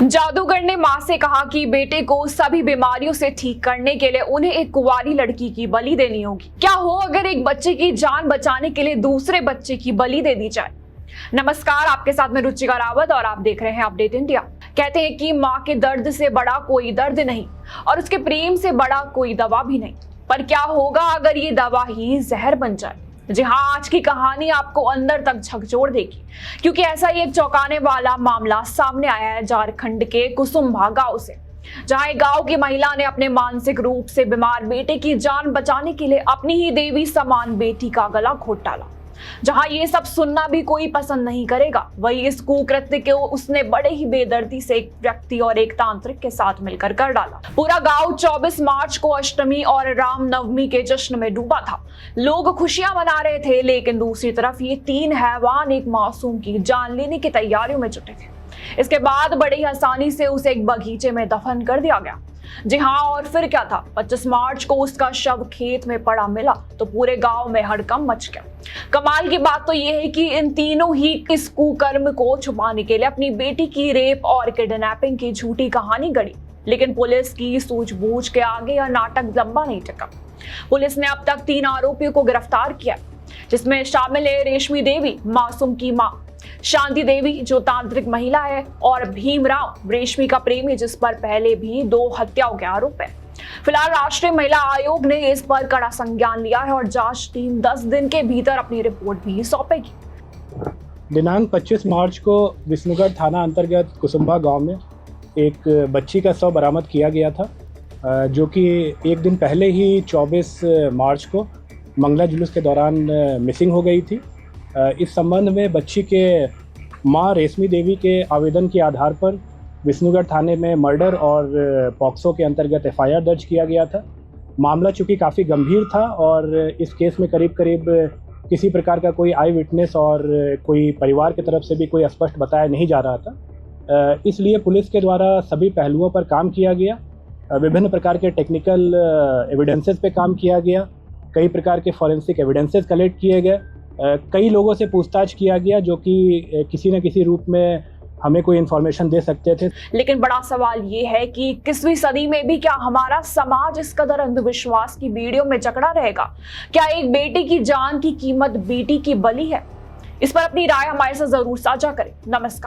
जादूगर ने मां से कहा कि बेटे को सभी बीमारियों से ठीक करने के लिए उन्हें एक कुंवारी लड़की की बलि देनी होगी। क्या हो अगर एक बच्चे की जान बचाने के लिए दूसरे बच्चे की बलि दे दी जाए। नमस्कार, आपके साथ में रुचिका रावत और आप देख रहे हैं अपडेट इंडिया। कहते हैं कि मां के दर्द से बड़ा कोई दर्द नहीं और उसके प्रेम से बड़ा कोई दवा भी नहीं। पर क्या होगा अगर ये दवा ही जहर बन जाए। जी हाँ, आज की कहानी आपको अंदर तक झकझोर देगी, क्योंकि ऐसा ही एक चौंकाने वाला मामला सामने आया है झारखंड के कुसुम्भा गांव से, जहां एक गांव की महिला ने अपने मानसिक रूप से बीमार बेटे की जान बचाने के लिए अपनी ही देवी समान बेटी का गला घोट डाला। जहां ये सब सुनना भी कोई पसंद नहीं करेगा, वही इस कुकृत्य को उसने बड़े ही बेदर्दी से एक व्यक्ति और एक तांत्रिक के साथ मिलकर कर डाला। पूरा गांव 24 मार्च को अष्टमी और रामनवमी के जश्न में डूबा था। लोग खुशियां मना रहे थे, लेकिन दूसरी तरफ ये तीन हैवान एक मासूम की जान लेने की तैयारियों में जुटे थे। इसके बाद बड़ी आसानी से उसे एक बगीचे में दफन कर दिया गया। जी हाँ, और फिर क्या था, 25 मार्च को उसका शव खेत में पड़ा मिला तो पूरे गांव में हड़कंप मच गया। कमाल की बात तो यह है कि इन तीनों ही इस कुकर्म को छुपाने के लिए अपनी बेटी की रेप और किडनैपिंग की झूठी कहानी गढ़ी, लेकिन पुलिस की सूझबूझ के आगे यह नाटक लंबा नहीं टिका। पुलिस ने अब तक 3 आरोपियों को गिरफ्तार किया, जिसमें शामिल है रेशमी देवी, मासूम की मां, शांति देवी जो तांत्रिक महिला है, और भीमराव, रेशमी का प्रेमी, जिस पर पहले भी 2 हत्याओं के आरोप है। फिलहाल राष्ट्रीय महिला आयोग ने इस पर कड़ा संज्ञान लिया है और जांच टीम 10 दिन के भीतर अपनी रिपोर्ट भी सौंपेगी। दिनांक 25 मार्च को विष्णुगढ़ थाना अंतर्गत कुसुम्भा गांव में एक बच्ची का शव बरामद किया गया था, जो कि एक दिन पहले ही 24 मार्च को मंगला जुलूस के दौरान मिसिंग हो गई थी। इस संबंध में बच्ची के मां रेशमी देवी के आवेदन के आधार पर विष्णुगढ़ थाने में मर्डर और पॉक्सो के अंतर्गत एफआईआर दर्ज किया गया था। मामला चूँकि काफ़ी गंभीर था और इस केस में करीब करीब किसी प्रकार का कोई आई विटनेस और कोई परिवार की तरफ से भी कोई स्पष्ट बताया नहीं जा रहा था, इसलिए पुलिस के द्वारा सभी पहलुओं पर काम किया गया। विभिन्न प्रकार के टेक्निकल एविडेंसेस पे काम किया गया, कई प्रकार के फॉरेंसिक एविडेंसेस कलेक्ट किए गए, कई लोगों से पूछताछ किया गया जो कि किसी न किसी रूप में हमें कोई इन्फॉर्मेशन दे सकते थे। लेकिन बड़ा सवाल ये है कि 21वीं सदी में भी क्या हमारा समाज इस कदर अंधविश्वास की बेड़ियों में जकड़ा रहेगा। क्या एक बेटे की जान की कीमत बेटी की बलि है? इस पर अपनी राय हमारे साथ जरूर साझा करें। नमस्कार।